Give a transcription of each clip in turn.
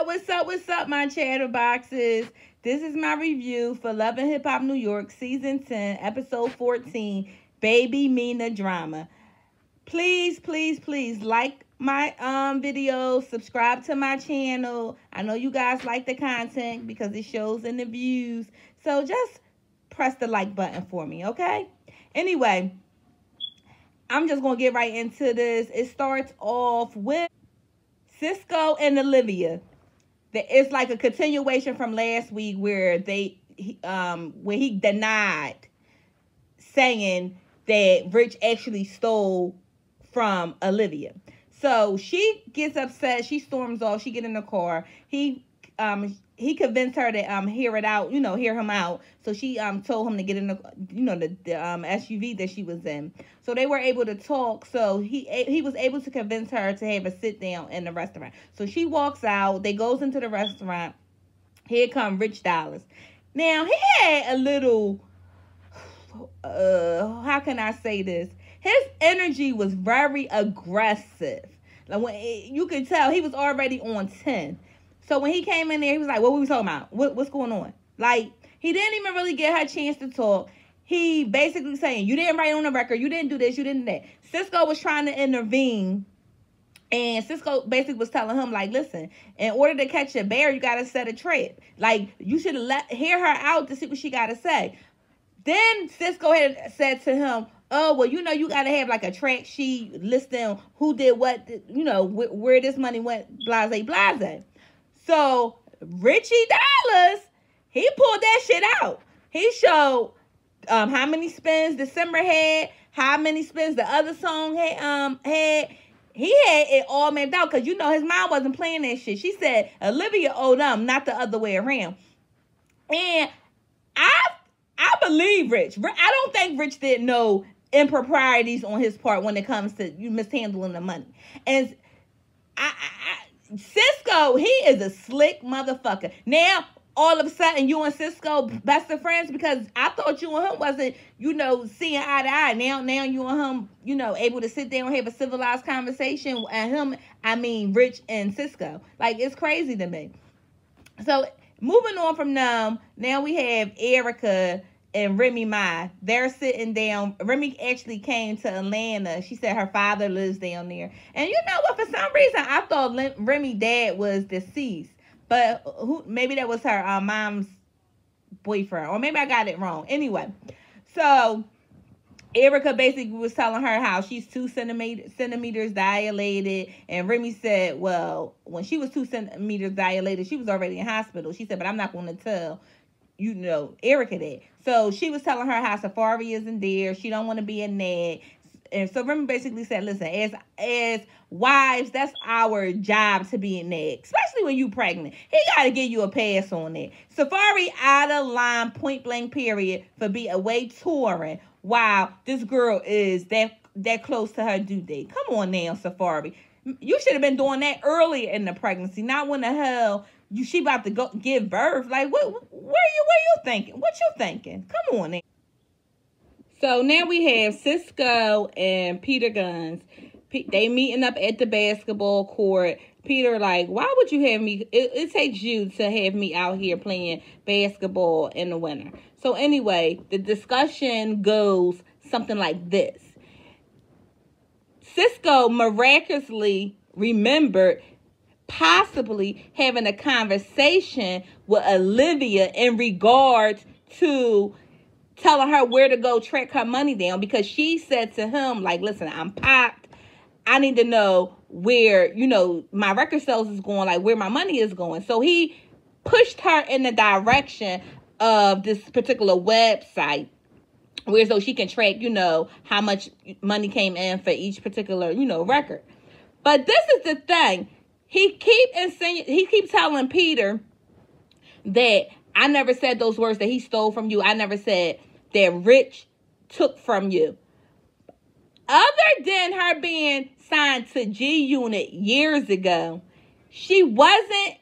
What's up, my chatterboxes? This is my review for Love and Hip Hop New York, Season 10, Episode 14, Baby Mena Drama. Please like my videos, subscribe to my channel. I know you guys like the content because it shows in the views. So just press the like button for me, okay? Anyway, I'm just going to get right into this. It starts off with Cisco and Olivia. It's like a continuation from last week where when he denied saying that Rich actually stole from Olivia. So she gets upset. She storms off. She get in the car. He convinced her to hear him out. So she told him to get in the SUV that she was in. So they were able to talk. So he was able to convince her to have a sit down in the restaurant. So she walks out. They goes into the restaurant. Here come Rich Dollaz. Now he had a little how can I say this? His energy was very aggressive. Like you could tell he was already on 10. So when he came in there, he was like, what were we talking about? What's going on? Like, he didn't even really get her a chance to talk. He basically saying, you didn't write on the record. You didn't do this. You didn't do that. Cisco was trying to intervene. And Cisco basically was telling him, like, listen, in order to catch a bear, you got to set a trap. Like, you should hear her out to see what she got to say. Then Cisco had said to him, oh, well, you got to have like a track sheet listing who did what, where this money went, blase. So Richie Dollaz, he pulled that shit out. He showed how many spins December had, how many spins the other song had. He had it all mapped out because his mom wasn't playing that shit. She said Olivia owed them, not the other way around. And I believe Rich. I don't think Rich didn't know improprieties on his part when it comes to you mishandling the money. And Cisco, he is a slick motherfucker. Now, all of a sudden, you and Cisco best of friends because I thought you and him wasn't, seeing eye to eye. Now you and him, able to sit down and have a civilized conversation. And Rich and Cisco. Like, it's crazy to me. So, moving on from them, now we have Erica and Remy Ma. They're sitting down. Remy actually came to Atlanta. She said her father lives down there. And you know what? For some reason, I thought Remy's dad was deceased. But maybe that was her mom's boyfriend. Or maybe I got it wrong. Anyway. So, Erica basically was telling her how she's 2 centimeters dilated. And Remy said, well, when she was 2 centimeters dilated, she was already in hospital. She said, but I'm not going to tell Erica that. So she was telling her how Safari isn't there. She don't want to be a nag. And so Remy basically said, listen, as wives, that's our job to be a nag, especially when you pregnant. He got to give you a pass on that. Safari out of line, point blank period, for being away touring. Wow, this girl is that close to her due date. Come on now, Safari. You should have been doing that earlier in the pregnancy, not when the hell she about to go give birth. Like, where you thinking? What you thinking? Come on now. So now we have Cisco and Peter Gunz. They meeting up at the basketball court. Peter like, why would you have me? It takes you to have me out here playing basketball in the winter. So anyway, the discussion goes something like this. Cisco miraculously remembered possibly having a conversation with Olivia in regards to telling her where to go track her money down, because she said to him, like, listen, I'm popped. I need to know where, my record sales is going, like where my money is going. So he pushed her in the direction of this particular website where so she can track, how much money came in for each particular, record. But this is the thing. He keeps telling Peter that I never said those words that he stole from you. I never said that Rich took from you. Other than her being signed to G Unit years ago, she wasn't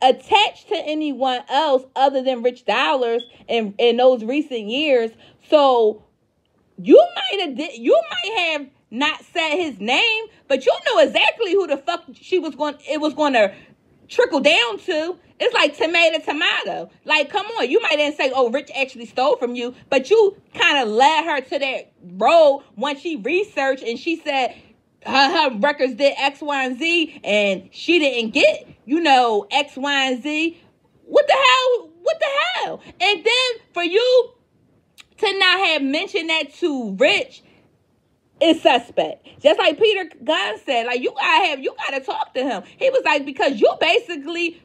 attached to anyone else other than Rich Dollaz in those recent years. So you might have not said his name, but you knew exactly who the fuck it was going to trickle down to. It's like tomato. Like, come on. You might then say, oh, Rich actually stole from you. But you kind of led her to that road once she researched and she said her records did X, Y, and Z. And she didn't get, X, Y, and Z. What the hell? What the hell? And then for you to not have mentioned that to Rich is suspect. Just like Peter Gunz said, like, you gotta talk to him. He was like, because you basically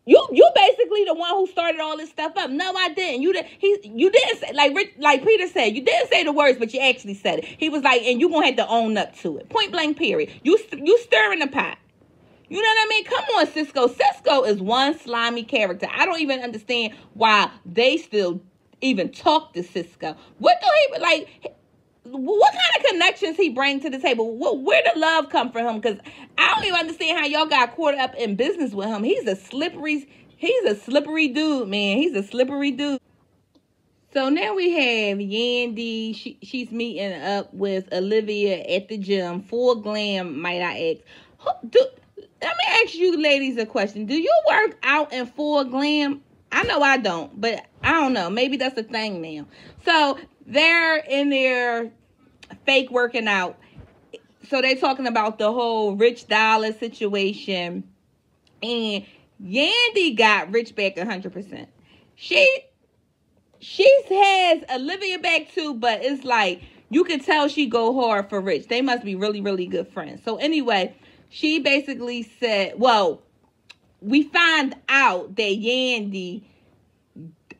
the one who started all this stuff up. No, I didn't. You didn't say, like Peter said, you didn't say the words, but you actually said it. He was like, and you gonna have to own up to it. Point blank, period. You stirring the pot. You know what I mean? Come on, Cisco. Cisco is one slimy character. I don't even understand why they still even talk to Cisco. What do he, like, what kind of connections he bring to the table? Where the love come from him? Because I don't even understand how y'all got caught up in business with him. He's a slippery dude, man. He's a slippery dude. So now we have Yandy. She's meeting up with Olivia at the gym. Full glam, might I ask. Let me ask you ladies a question. Do you work out in full glam? I know I don't, but I don't know. Maybe that's a thing now. So they're in there fake working out. So they're talking about the whole Rich Dollaz situation. And Yandy got Rich back 100%. She has Olivia back too, but it's like you can tell she go hard for Rich. They must be really, really good friends. So anyway, she basically said, well, we find out that Yandy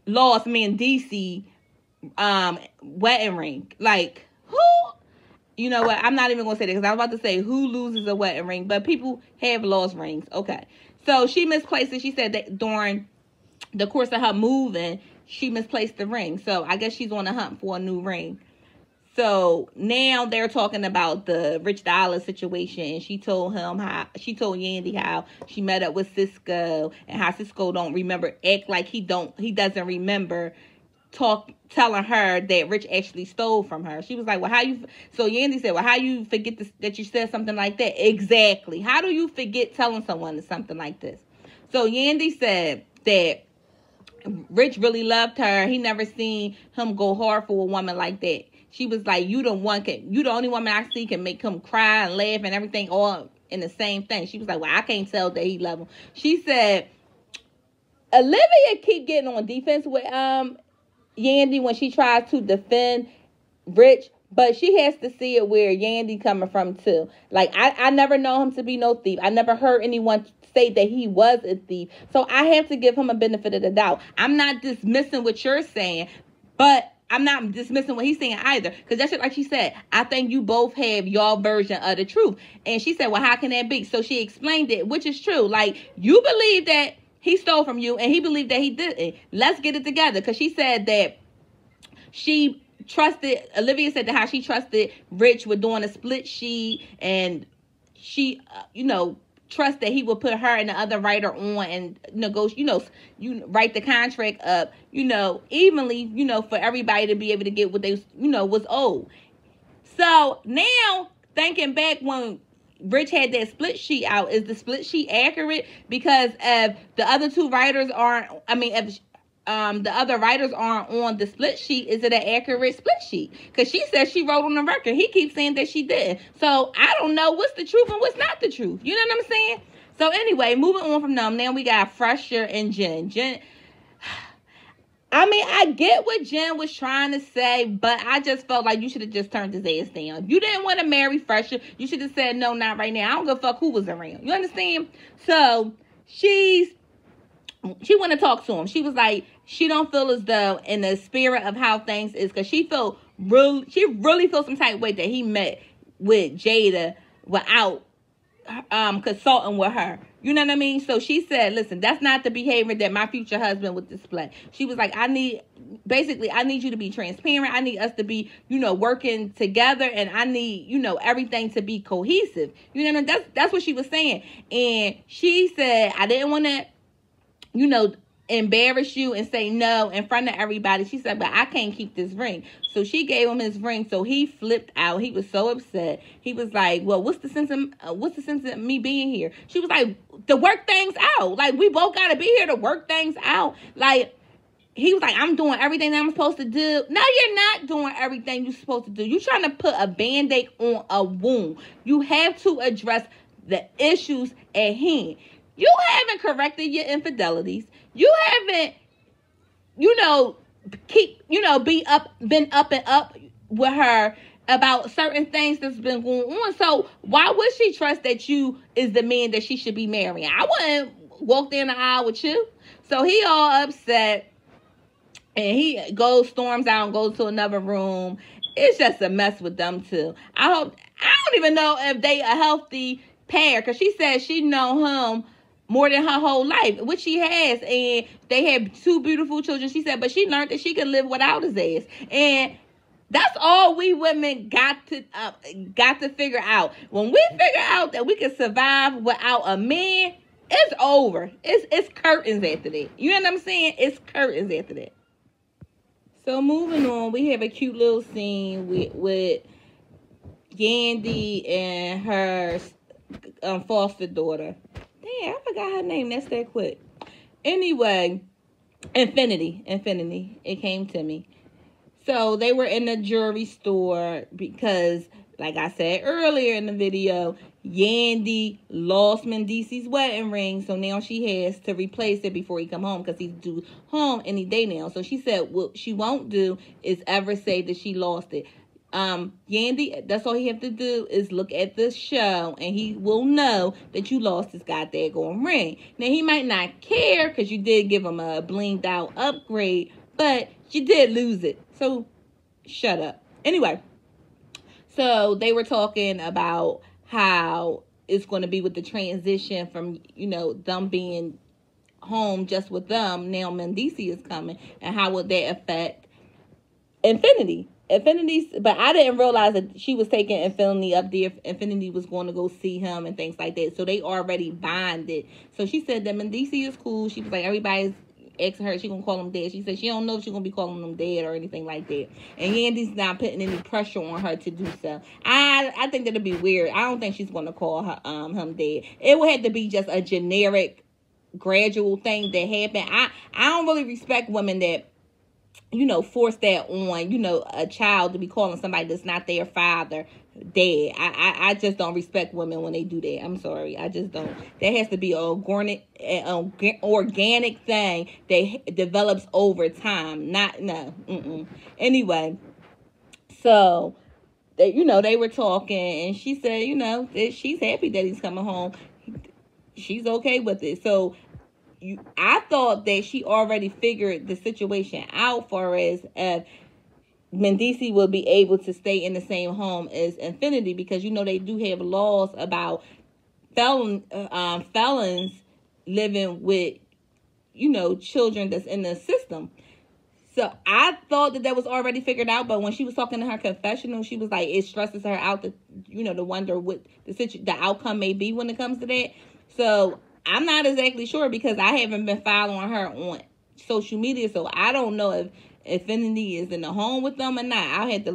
lost me and DC wedding ring. Like, who? You know what? I'm not even going to say that because I was about to say who loses a wedding ring, but people have lost rings. Okay. So she misplaced it. She said that during the course of her moving, she misplaced the ring. So I guess she's on the hunt for a new ring. So now they're talking about the Rich Dollaz situation, and she told Yandy how she met up with Cisco and how Cisco don't remember, act like he doesn't remember telling her that Rich actually stole from her. She was like, well, so Yandy said, well, how you forget that you said something like that? Exactly. How do you forget telling someone something like this? So Yandy said that Rich really loved her. He never seen him go hard for a woman like that. She was like, you the only woman I see can make him cry and laugh and everything all in the same thing. She was like, well, I can't tell that he love him. She said, Olivia keep getting on defense with Yandy when she tries to defend Rich, but she has to see it where Yandy coming from too. Like, I never know him to be no thief. I never heard anyone say that he was a thief. So I have to give him a benefit of the doubt. I'm not dismissing what you're saying, but I'm not dismissing what he's saying either. Because that's just like she said, I think you both have your version of the truth. And she said, well, how can that be? So she explained it, which is true. Like, you believe that he stole from you and he believed that he didn't. Let's get it together. Because she said that Olivia said that how she trusted Rich with doing a split sheet. And she, trust that he would put her and the other writer on and negotiate, you write the contract up, evenly, for everybody to be able to get what they, was owed. So now thinking back when Rich had that split sheet out, is the split sheet accurate? Because if the other two writers if the other writers aren't on the split sheet, is it an accurate split sheet? Because she says she wrote on the record. He keeps saying that she did. So I don't know what's the truth and what's not the truth. You know what I'm saying? So anyway, moving on from them. Now we got Fresher and Jen. I get what Jen was trying to say, but I just felt like you should have just turned his ass down. If you didn't want to marry Fresher, you should have said, no, not right now. I don't give a fuck who was around. You understand? So she want to talk to him. She was like, she don't feel as though in the spirit of how things is, because she really feels some type of way that he met with Jada without consulting with her. You know what I mean? So she said, listen, that's not the behavior that my future husband would display. She was like, I need you to be transparent. I need us to be, working together, and I need, everything to be cohesive. You know, that's what she was saying. And she said, I didn't want to, embarrass you and say no in front of everybody. She said, but I can't keep this ring. So she gave him his ring. So he flipped out. He was so upset. He was like, well, what's the sense of me being here? She was like, to work things out. Like, we both got to be here to work things out. Like, he was like, I'm doing everything that I'm supposed to do. No, you're not doing everything you're supposed to do. You're trying to put a Band-Aid on a wound. You have to address the issues at hand. You haven't corrected your infidelities. You haven't, been up and up with her about certain things that's been going on. So why would she trust that you is the man that she should be marrying? I wouldn't walk down the aisle with you. So he all upset, and he storms out and goes to another room. It's just a mess with them two. I don't even know if they a healthy pair, because she said she know him more than her whole life, which she has, and they have 2 beautiful children. She said, but she learned that she could live without his ass, and that's all we women got to figure out. When we figure out that we can survive without a man, it's over. It's curtains after that. You know what I'm saying? It's curtains after that. So moving on, we have a cute little scene with Yandy and her foster daughter. Damn, I forgot her name. That's that quick. Anyway, Infinity. It came to me. So they were in the jewelry store because, like I said earlier in the video, Yandy lost Mendici's wedding ring. So now she has to replace it before he come home, because he's due home any day now. So she said what she won't do is ever say that she lost it. Yandy, that's all he have to do is look at the show, and he will know that you lost his goddamn ring. Now, he might not care because you did give him a blinged out upgrade, but you did lose it. So shut up. Anyway, so they were talking about how it's going to be with the transition from, them being home just with them. Now Mendici is coming, and how would that affect Infinity? But I didn't realize that she was taking Infinity up there. Infinity was going to go see him and things like that. So they already bonded. So she said that Mendici is cool. She was like, everybody's asking her, she gonna call him dad. She said she don't know if she's gonna be calling him dad or anything like that. And Yandy's not putting any pressure on her to do so. I think that'd be weird. I don't think she's gonna call her him dad. It would have to be just a generic, gradual thing that happened. I don't really respect women that, force that on, a child to be calling somebody that's not their father dad. I just don't respect women when they do that. I'm sorry. I just don't. That has to be an organic thing that develops over time. Anyway, so they were talking, and she said, that she's happy that he's coming home. She's okay with it. So I thought that she already figured the situation out, for as Mendici will be able to stay in the same home as Infinity, because they do have laws about felons living with children that's in the system. So I thought that was already figured out, but when she was talking to her confessional, she was like, it stresses her out to to wonder what the outcome may be when it comes to that. So I'm not exactly sure, because I haven't been following her on social media, so I don't know if Infinity is in the home with them or not. I have to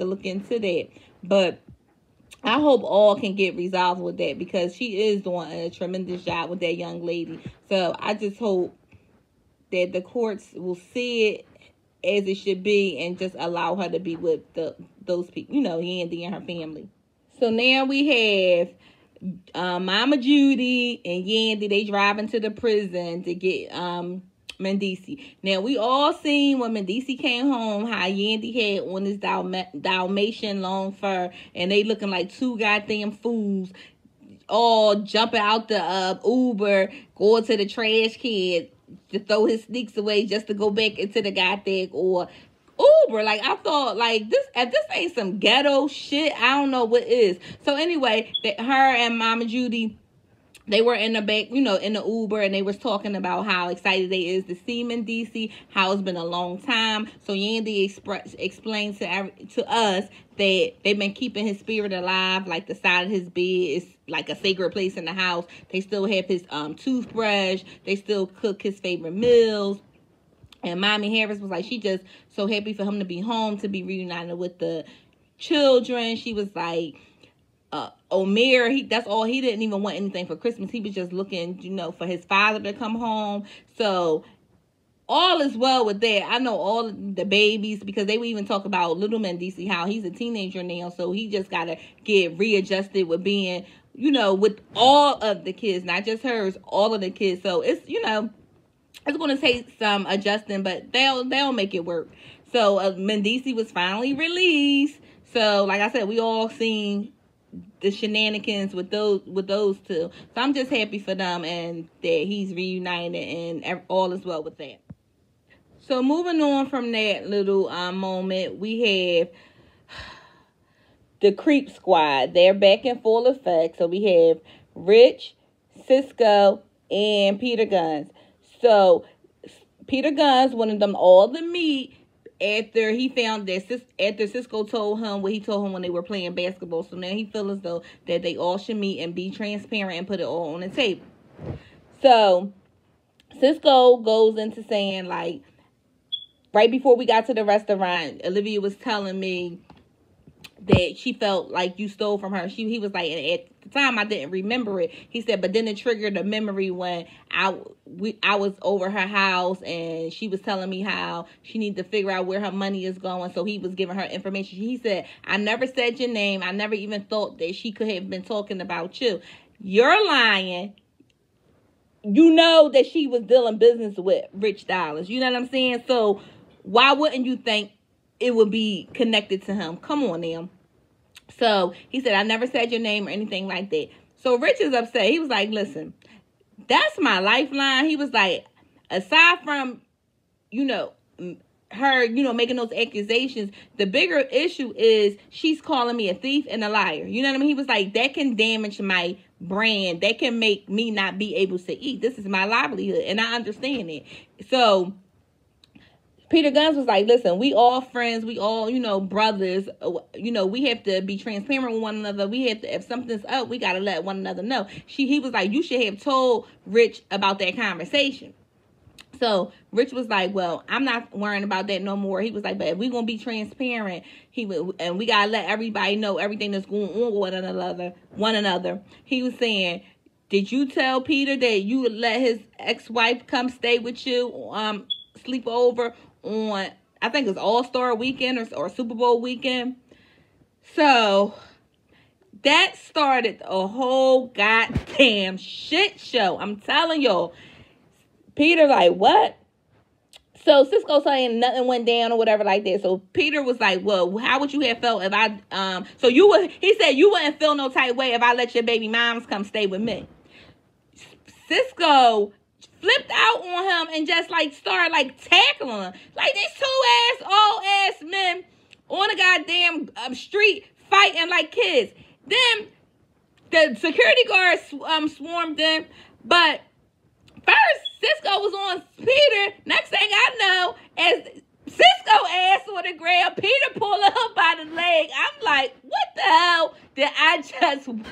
look into that. But I hope all can get resolved with that, because she is doing a tremendous job with that young lady. So I just hope that the courts will see it as it should be and just allow her to be with those people, Yandy and her family. So now we have Mama Judy and Yandy. They driving to the prison to get Mendici. Now, we all seen when Mendici came home how Yandy had on his Dalmatian long fur, and they looking like 2 goddamn fools, all jumping out the Uber, going to the trash can to throw his sneaks away just to go back into the goddamn or Uber. Like, I thought, like, if this ain't some ghetto shit, I don't know what is. So anyway, her and Mama Judy they were in the back, in the Uber, and they was talking about how excited they is to see him in DC, how it's been a long time. So Yandy explained to us that they've been keeping his spirit alive, like the side of his bed is like a sacred place in the house. They still have his toothbrush. They still cook his favorite meals. And Mommy Harris was like, she just so happy for him to be home, to be reunited with the children. She was like, Omer, that's all. He didn't even want anything for Christmas. He was just looking, for his father to come home. So all is well with that. I know all the babies, because they would even talk about Little Man DC, how he's a teenager now. So he just got to get readjusted with being, with all of the kids, not just hers, all of the kids. So it's, it's going to take some adjusting, but they'll make it work. So Mendici was finally released. So like I said, we all seen the shenanigans with those two. So I'm just happy for them and that he's reunited and all is well with that. So moving on from that little moment, we have the Creep Squad. They're back in full effect. So we have Rich, Cisco, and Peter Gunz. So Peter Gunz wanted them all to meet after he found that after Cisco told him what he told him when they were playing basketball. So now he feels as though that they all should meet and be transparent and put it all on the table. So Cisco goes into saying, like, right before we got to the restaurant, Olivia was telling me that she felt like you stole from her. He was like, and at the time I didn't remember it. He said, but then it triggered a memory when I was over her house and she was telling me how she needs to figure out where her money is going. So he was giving her information. He said, I never said your name. I never even thought that she could have been talking about you. You're lying. You know that she was dealing business with Rich Dollaz. You know what I'm saying? So why wouldn't you think it would be connected to him? Come on now. So he said, I never said your name or anything like that. So Rich is upset. He was like, listen, that's my lifeline. He was like, aside from, her, making those accusations, the bigger issue is she's calling me a thief and a liar. You know what I mean? He was like, that can damage my brand. That can make me not be able to eat. This is my livelihood. And I understand it. So Peter Gunz was like, listen, we all friends. We all, brothers. We have to be transparent with one another. We have to, if something's up, we got to let one another know. He was like, you should have told Rich about that conversation. So Rich was like, well, I'm not worrying about that no more. He was like, but if we're going to be transparent, and we got to let everybody know everything that's going on with one another. He was saying, did you tell Peter that you would let his ex-wife come stay with you, sleep over on, I think it's All-Star weekend or Super Bowl weekend? So that started a whole goddamn shit show. I'm telling y'all. Peter like, what? So Cisco saying nothing went down or whatever like that. So Peter was like, well, how would you have felt if I, he said you wouldn't feel no type way if I let your baby moms come stay with me. Cisco flipped out on him and just started tackling him. Like these old ass men on the goddamn street fighting like kids. Then the security guards swarmed in, but first Cisco was on Peter. Next thing I know, as Cisco ass on the ground, Peter pulled him by the leg. I'm like, what the hell did I just watch?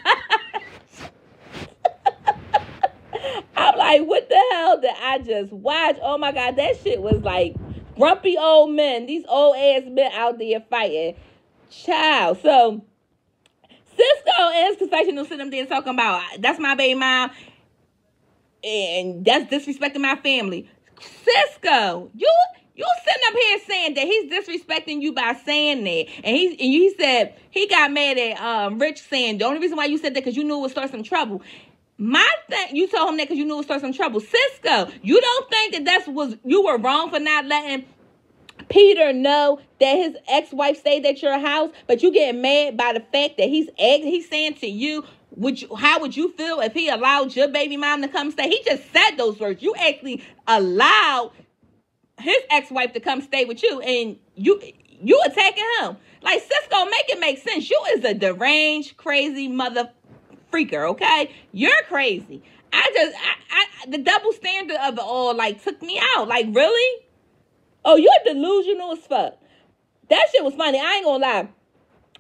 I'm like, what the hell did I just watch? Oh my God, that shit was like grumpy old men. These old ass men out there fighting. Child. So Cisco in his confessional sitting there talking about, that's my baby mom, and that's disrespecting my family. Cisco, you sitting up here saying that he's disrespecting you by saying that. And he said he got mad at Rich saying the only reason why you said that because you knew it would start some trouble. You told him that because you knew it would start some trouble. Cisco, you don't think that you were wrong for not letting Peter know that his ex-wife stayed at your house, but you get mad by the fact that he's saying to you, how would you feel if he allowed your baby mom to come stay? He just said those words. You actually allowed his ex-wife to come stay with you, and you attacking him. Like, Cisco, make it make sense. You is a deranged, crazy motherfucker. freaker, okay? You're crazy. The double standard of it all, like, took me out. Like, really? Oh, you're delusional as fuck. That shit was funny. I ain't gonna lie.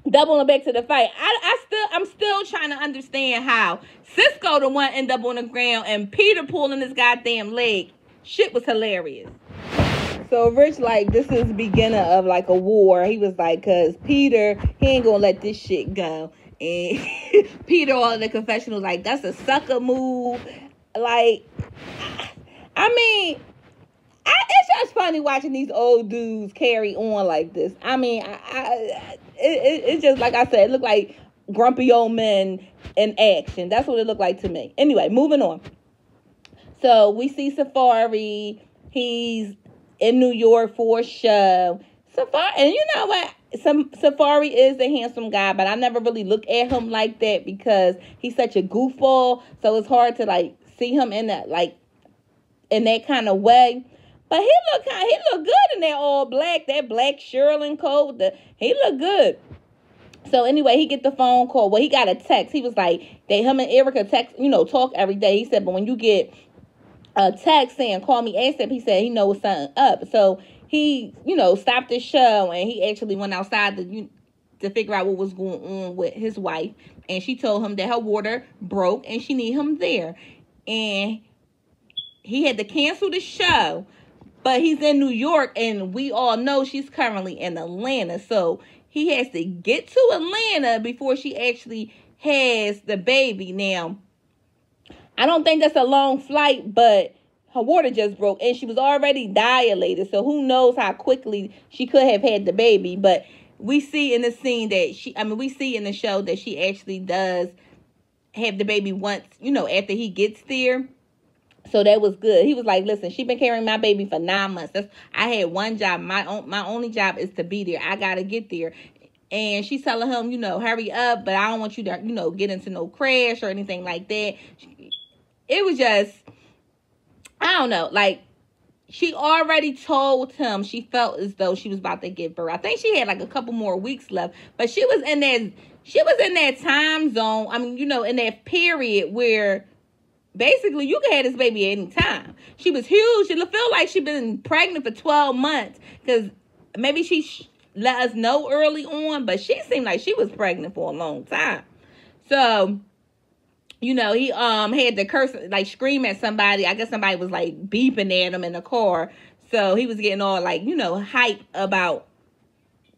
Doubling back to the fight. I'm still trying to understand how Cisco the one end up on the ground and Peter pulling his goddamn leg. Shit was hilarious. So Rich, like, this is the beginning of, like, a war. He was like, because Peter, he ain't gonna let this shit go. And Peter, all in the confessional, was like, that's a sucker move. Like, I mean, it's just funny watching these old dudes carry on like this. I mean, it's just, like I said, it looked like grumpy old men in action. That's what it looked like to me. Anyway, moving on. So we see Safari. He's in New York for a show. Safari, and you know what? Safari is a handsome guy, but I never really look at him like that because he's such a goofball. So it's hard to, like, see him in that, like, in that kind of way. But he look good in that all black, that black Sherilyn coat. He look good. So anyway, he get the phone call. Well, he got a text. He was like, him and Erica text, talk every day. He said, but when you get a text saying, call me ASAP, he said he knows something up. So he, stopped the show and he actually went outside to figure out what was going on with his wife. And she told him that her water broke and she need him there. And he had to cancel the show. But he's in New York, and we all know she's currently in Atlanta. So he has to get to Atlanta before she actually has the baby. Now, I don't think that's a long flight, but her water just broke, and she was already dilated. So who knows how quickly she could have had the baby. But we see in the scene that we see in the show that she actually does have the baby once, after he gets there. So that was good. He was like, listen, she been carrying my baby for 9 months. I had one job. My only job is to be there. I got to get there. And she's telling him, hurry up, but I don't want you to, get into no crash or anything like that. It was just, I don't know, like, she already told him she felt as though she was about to give birth. I think she had like a couple more weeks left, but she was in that time zone. I mean, in that period where basically you could have this baby at any time. She was huge. It felt like she'd been pregnant for 12 months because maybe she let us know early on, but she seemed like she was pregnant for a long time. So, he had to curse, like, scream at somebody. I guess somebody was, like, beeping at him in the car. So he was getting all, like, hype about,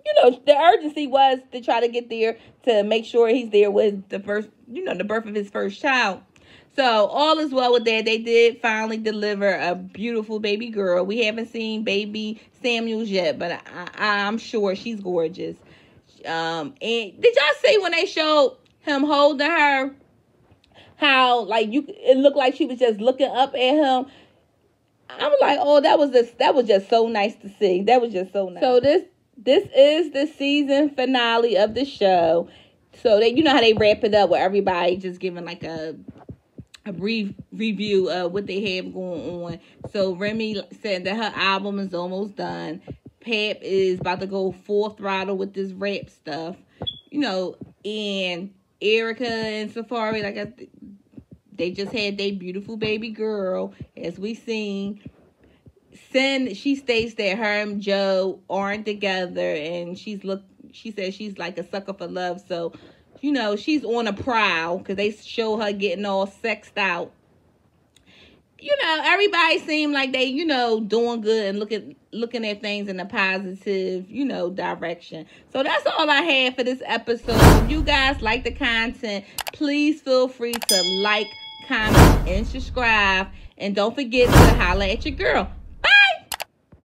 the urgency was to try to get there to make sure he's there with the first, the birth of his first child. So all is well with that. They did finally deliver a beautiful baby girl. We haven't seen baby Samuels yet, but I'm sure she's gorgeous. And did y'all see when they showed him holding her, how, like, it looked like she was just looking up at him? I was like, oh, that was just so nice to see. That was just so nice. So this is the season finale of the show. So they, how they wrap it up with everybody just giving like a review of what they have going on. So Remy said that her album is almost done. Pap is about to go full throttle with this rap stuff, and Erica and Safari, they just had their beautiful baby girl, as we seen. She states that her and Joe aren't together, and she says she's like a sucker for love. So, she's on a prowl because they show her getting all sexed out. Everybody seemed like they, doing good and looking at things in a positive, direction. So that's all I have for this episode. If you guys like the content, please feel free to like, comment, and subscribe. And don't forget to holler at your girl.